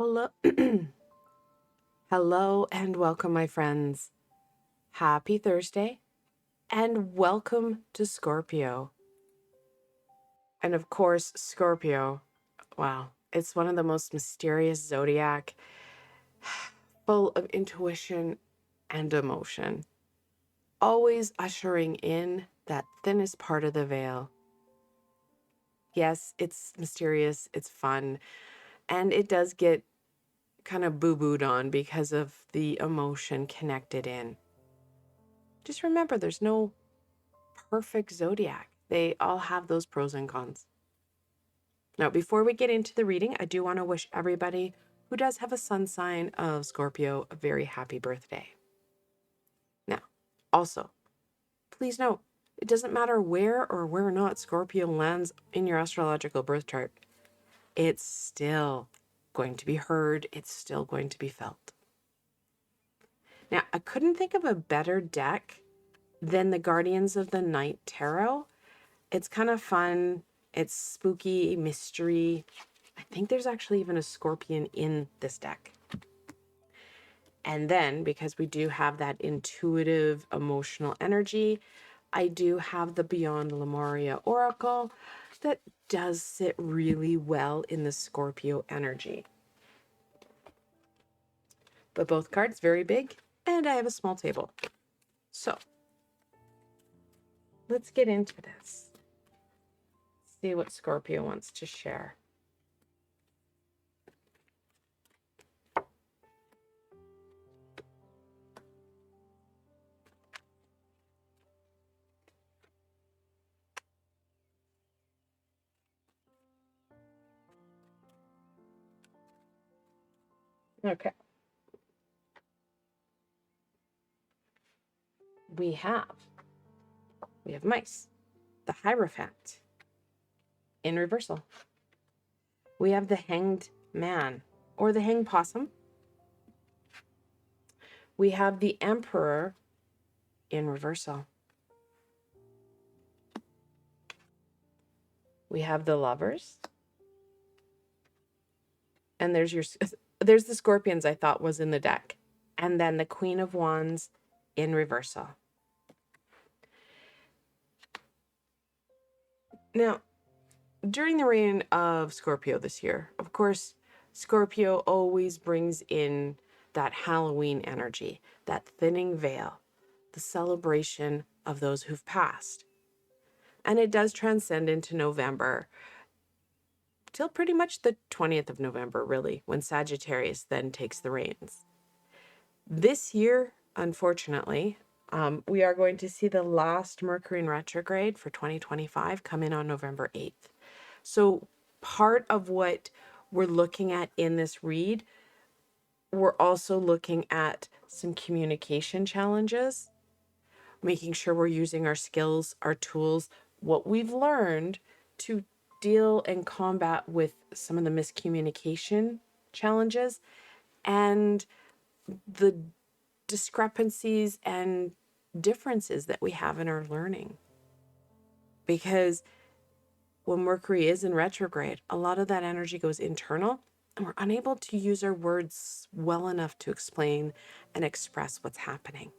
Hello. Hello and welcome, my friends. Happy Thursday and welcome to Scorpio. And of course, Scorpio, wow, it's one of the most mysterious zodiac, full of intuition and emotion, always ushering in that thinnest part of the veil. Yes, it's mysterious, it's fun, and it does get kind of boo-booed on because of the emotion connected in. Just remember, there's no perfect zodiac. They all have those pros and cons. Now, before we get into the reading, I do want to wish everybody who does have a sun sign of Scorpio a very happy birthday. Now, also, please note, it doesn't matter where or where not Scorpio lands in your astrological birth chart. It's still going to be heard. It's still going to be felt. Now, I couldn't think of a better deck than the Guardians of the Night Tarot. It's kind of fun. It's spooky, mystery. I think there's actually even a scorpion in this deck. And then, because we do have that intuitive, emotional energy, I do have the Beyond Lemuria Oracle that does sit really well in the Scorpio energy. But both cards very big, and I have a small table. So, let's get into this. See what Scorpio wants to share. Okay. We have mice, the Hierophant in reversal. We have the Hanged Man or the Hanged Possum. We have the Emperor in reversal. We have the Lovers. And there's the Scorpions I thought was in the deck. And then the Queen of Wands in reversal. Now, during the reign of Scorpio this year, of course, Scorpio always brings in that Halloween energy, that thinning veil, the celebration of those who've passed. And it does transcend into November, till pretty much the 20th of November, really, when Sagittarius then takes the reins. This year, unfortunately, we are going to see the last Mercury in retrograde for 2025 come in on November 8th. So part of what we're looking at in this read, we're also looking at some communication challenges, making sure we're using our skills, our tools, what we've learned to deal and combat with some of the miscommunication challenges and the discrepancies and differences that we have in our learning. Because when Mercury is in retrograde, a lot of that energy goes internal and we're unable to use our words well enough to explain and express what's happening.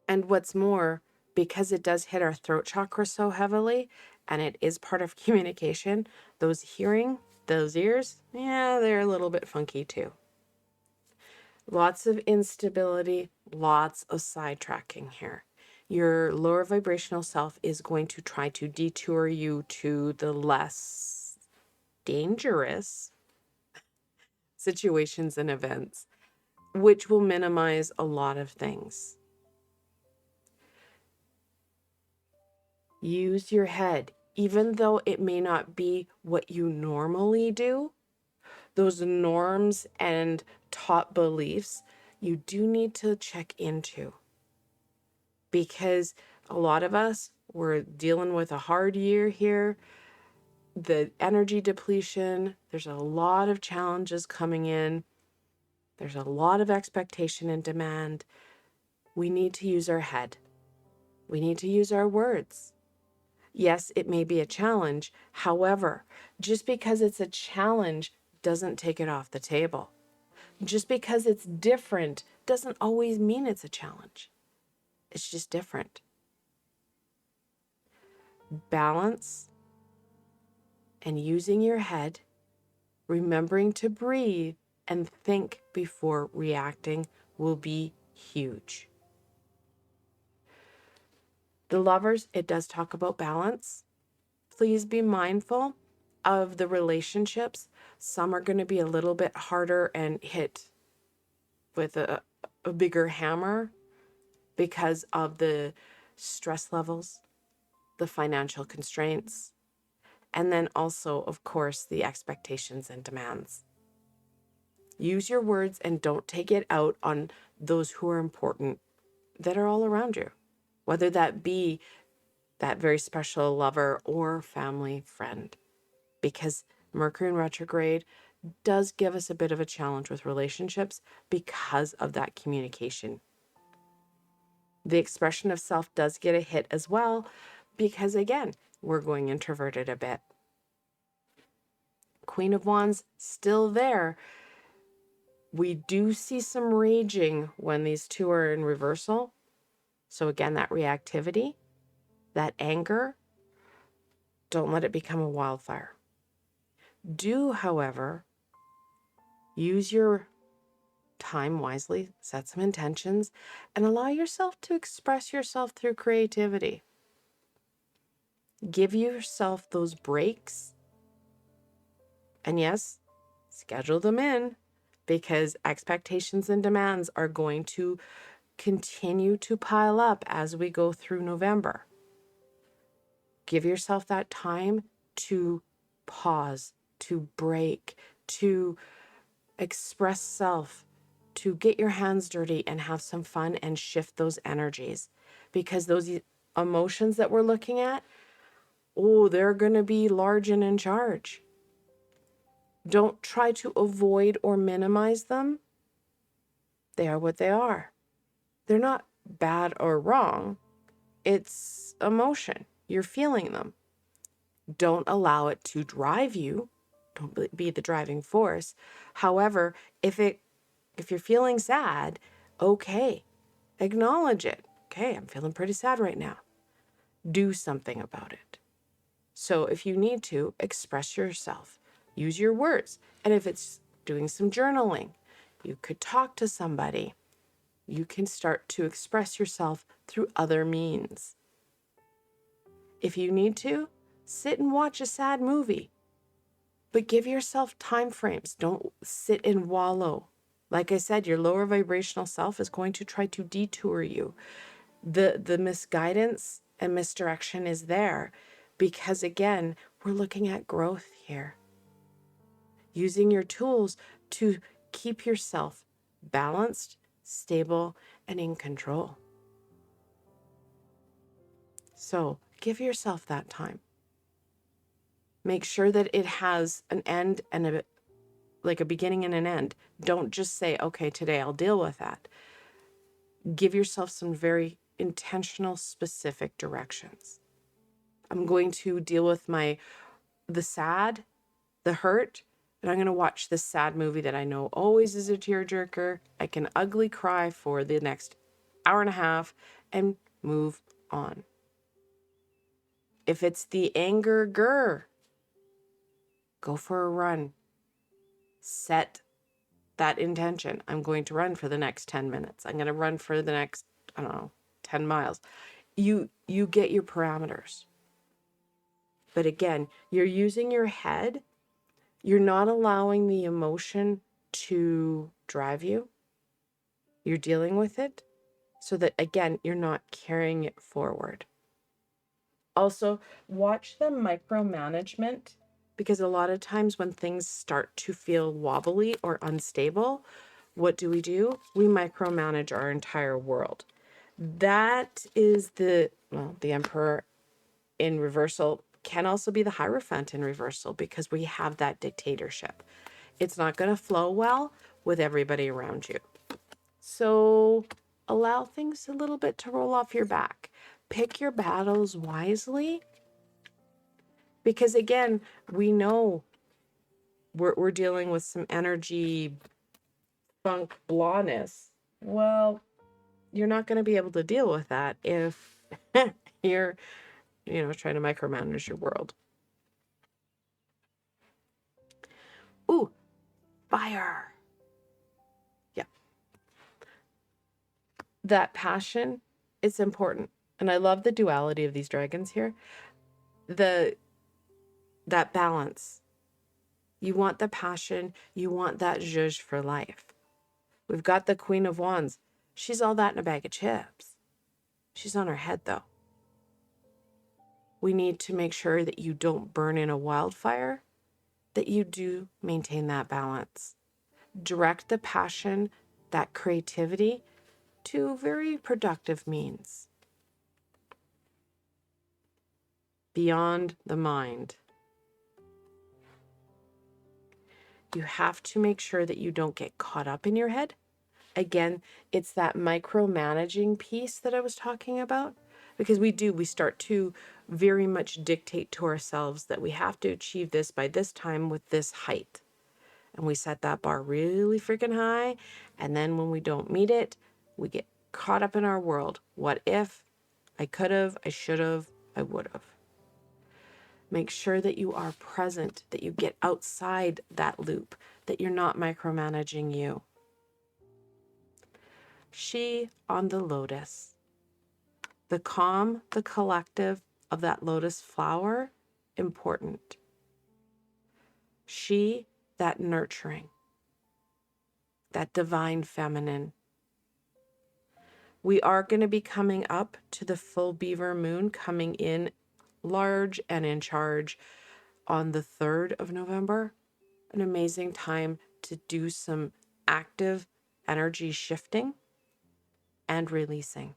And what's more, because it does hit our throat chakra so heavily, and it is part of communication, those ears, yeah, they're a little bit funky too. Lots of instability, lots of sidetracking here. Your lower vibrational self is going to try to detour you to the less dangerous situations and events, which will minimize a lot of things. Use your head, even though it may not be what you normally do. Those norms and taught beliefs, you do need to check into. Because a lot of us, we're dealing with a hard year here. The energy depletion, there's a lot of challenges coming in. There's a lot of expectation and demand. We need to use our head. We need to use our words. Yes, it may be a challenge. However, just because it's a challenge doesn't take it off the table. Just because it's different doesn't always mean it's a challenge. It's just different. Balance and using your head, remembering to breathe and think before reacting will be huge. The lovers, it does talk about balance. Please be mindful of the relationships. Some are going to be a little bit harder and hit with a bigger hammer because of the stress levels, the financial constraints, and then also, of course, the expectations and demands. Use your words and don't take it out on those who are important that are all around you, whether that be that very special lover or family friend, because Mercury in retrograde does give us a bit of a challenge with relationships because of that communication. The expression of self does get a hit as well because, again, we're going introverted a bit. Queen of Wands still there. We do see some raging when these two are in reversal. So again, that reactivity, that anger, don't let it become a wildfire. Do, however, use your time wisely, set some intentions, and allow yourself to express yourself through creativity. Give yourself those breaks. And yes, schedule them in because expectations and demands are going to continue to pile up as we go through November. Give yourself that time to pause, to break, to express self, to get your hands dirty and have some fun and shift those energies. Because those emotions that we're looking at, they're going to be large and in charge. Don't try to avoid or minimize them. They are what they are. They're not bad or wrong. It's emotion. You're feeling them. Don't allow it to drive you. Don't be the driving force. However, if you're feeling sad, okay, acknowledge it. Okay, I'm feeling pretty sad right now. Do something about it. So if you need to, express yourself. Use your words. And if it's doing some journaling, you could talk to somebody. You can start to express yourself through other means. If you need to, sit and watch a sad movie. But give yourself time frames. Don't sit and wallow. Like I said, your lower vibrational self is going to try to detour you. The misguidance and misdirection is there because, again, we're looking at growth here. Using your tools to keep yourself balanced, stable, and in control. So give yourself that time. Make sure that it has an end and a beginning and an end. Don't just say, okay, today I'll deal with that. Give yourself some very intentional, specific directions. I'm going to deal with the sad, the hurt, and I'm going to watch this sad movie that I know always is a tearjerker. I can ugly cry for the next hour and a half and move on. If it's the anger, go for a run. Set that intention. I'm going to run for the next 10 minutes. I'm going to run for the next, 10 miles. You get your parameters. But again, you're using your head. You're not allowing the emotion to drive you. You're dealing with it so that, again, you're not carrying it forward. Also, watch the micromanagement, because a lot of times when things start to feel wobbly or unstable, what do? We micromanage our entire world. That is the Emperor in reversal can also be the Hierophant in reversal because we have that dictatorship. It's not going to flow well with everybody around you. So allow things a little bit to roll off your back. Pick your battles wisely because, again, we know we're dealing with some energy funk blahness. Well, you're not going to be able to deal with that if you're, trying to micromanage your world. Ooh, fire. Yeah. That passion, it's important. And I love the duality of these dragons here. That balance. You want the passion, you want that zhuzh for life. We've got the Queen of Wands. She's all that in a bag of chips. She's on her head, though. We need to make sure that you don't burn in a wildfire, that you do maintain that balance. Direct the passion, that creativity, to very productive means. Beyond the mind. You have to make sure that you don't get caught up in your head. Again, it's that micromanaging piece that I was talking about, because we start to very much dictate to ourselves that we have to achieve this by this time with this height. And we set that bar really freaking high. And then when we don't meet it, we get caught up in our world. What if? I could have, I should have, I would have. Make sure that you are present, that you get outside that loop, that you're not micromanaging you. She on the lotus. The calm, the collective of that lotus flower, important. She, that nurturing, that divine feminine. We are going to be coming up to the full beaver moon, coming in large and in charge on the 3rd of November. An amazing time to do some active energy shifting and releasing.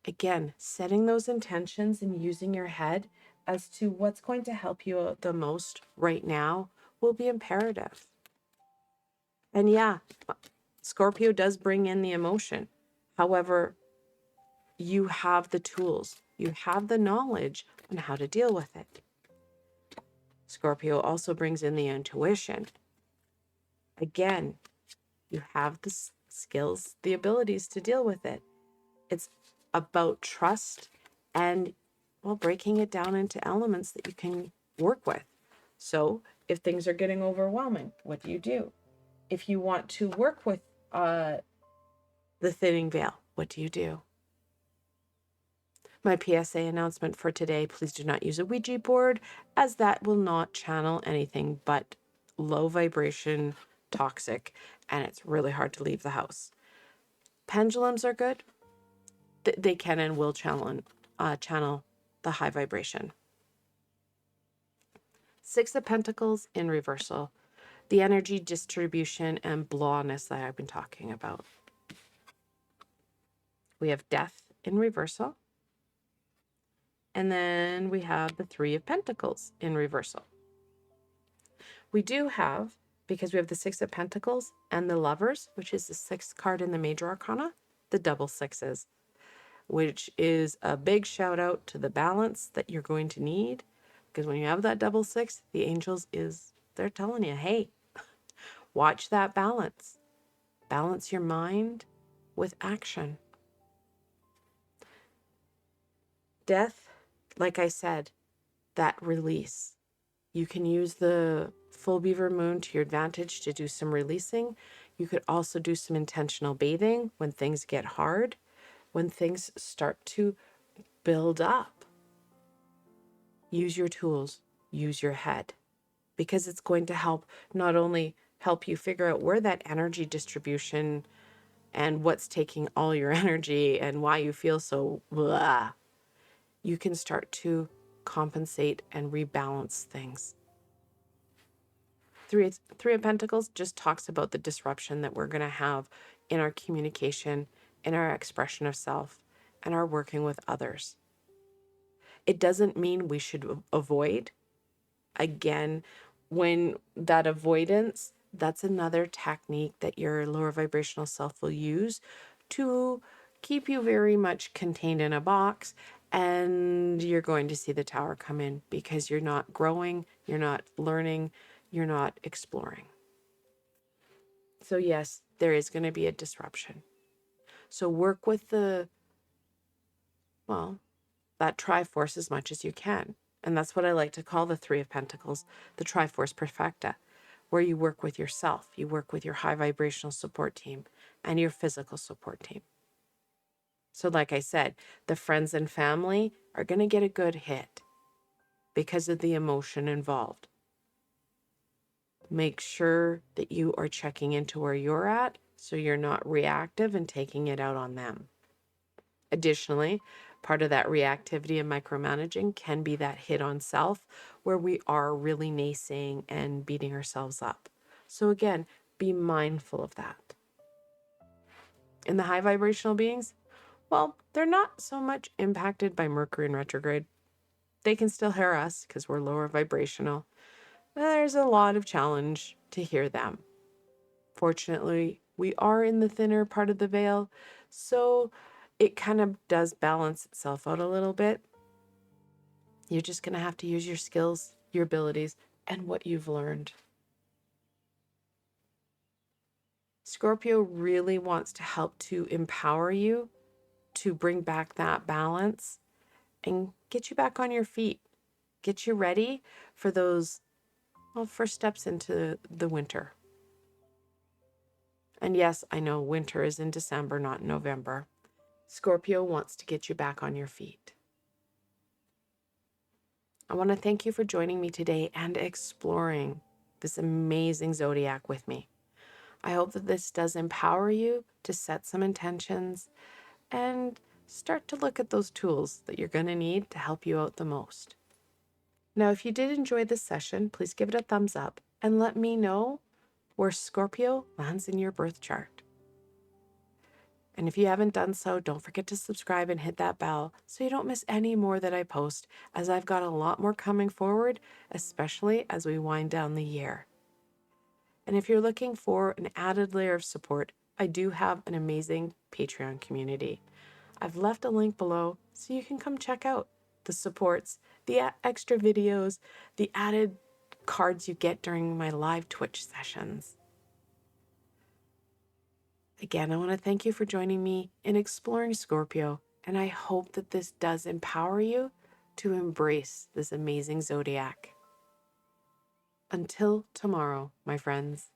Again, setting those intentions and using your head as to what's going to help you the most right now will be imperative. And yeah, Scorpio does bring in the emotion. However, you have the tools, you have the knowledge on how to deal with it. Scorpio also brings in the intuition. Again, you have the skills, the abilities to deal with it. It's about trust and, well, breaking it down into elements that you can work with. So if things are getting overwhelming, what do? If you want to work with the thinning veil, what do? My PSA announcement for today, please do not use a Ouija board, as that will not channel anything but low vibration, toxic, and it's really hard to leave the house. Pendulums are good. They can and will channel the high vibration. 6 of Pentacles in reversal. The energy distribution and blahness that I've been talking about. We have Death in reversal. And then we have the 3 of Pentacles in reversal. We do have, because we have the 6 of Pentacles and the Lovers, which is the 6th card in the Major Arcana, the double sixes, which is a big shout out to the balance that you're going to need. Because when you have that double 6, the angels they're telling you, hey, watch that balance. Balance your mind with action. Death, like I said, that release. You can use the full beaver moon to your advantage to do some releasing. You could also do some intentional bathing when things get hard, when things start to build up. Use your tools, use your head, because it's going to help not only help you figure out where that energy distribution and what's taking all your energy and why you feel so blah. You can start to compensate and rebalance things. Three of Pentacles just talks about the disruption that we're going to have in our communication, in our expression of self, and our working with others. It doesn't mean we should avoid. Again, when that avoidance, that's another technique that your lower vibrational self will use to keep you very much contained in a box and you're going to see the tower come in because you're not growing, you're not learning, you're not exploring. So yes, there is going to be a disruption. So work with that Triforce as much as you can. And that's what I like to call the Three of Pentacles, the Triforce Perfecta, where you work with yourself, you work with your high vibrational support team and your physical support team. So like I said, the friends and family are going to get a good hit because of the emotion involved. Make sure that you are checking into where you're at so you're not reactive and taking it out on them. Additionally, part of that reactivity and micromanaging can be that hit on self where we are really naysaying and beating ourselves up. So again, be mindful of that. In the high vibrational beings, well, they're not so much impacted by Mercury in retrograde. They can still hear us because we're lower vibrational. There's a lot of challenge to hear them. Fortunately, we are in the thinner part of the veil, so it kind of does balance itself out a little bit. You're just going to have to use your skills, your abilities, and what you've learned. Scorpio really wants to help to empower you to bring back that balance and get you back on your feet, get you ready for those first steps into the winter. And yes, I know winter is in December, not in November. Scorpio wants to get you back on your feet. I want to thank you for joining me today and exploring this amazing zodiac with me. I hope that this does empower you to set some intentions and start to look at those tools that you're going to need to help you out the most. Now, if you did enjoy this session, please give it a thumbs up and let me know where Scorpio lands in your birth chart. And if you haven't done so, don't forget to subscribe and hit that bell so you don't miss any more that I post, as I've got a lot more coming forward, especially as we wind down the year. And if you're looking for an added layer of support, I do have an amazing Patreon community. I've left a link below so you can come check out the supports, the extra videos, the added cards you get during my live Twitch sessions. Again, I want to thank you for joining me in exploring Scorpio, and I hope that this does empower you to embrace this amazing zodiac. Until tomorrow, my friends.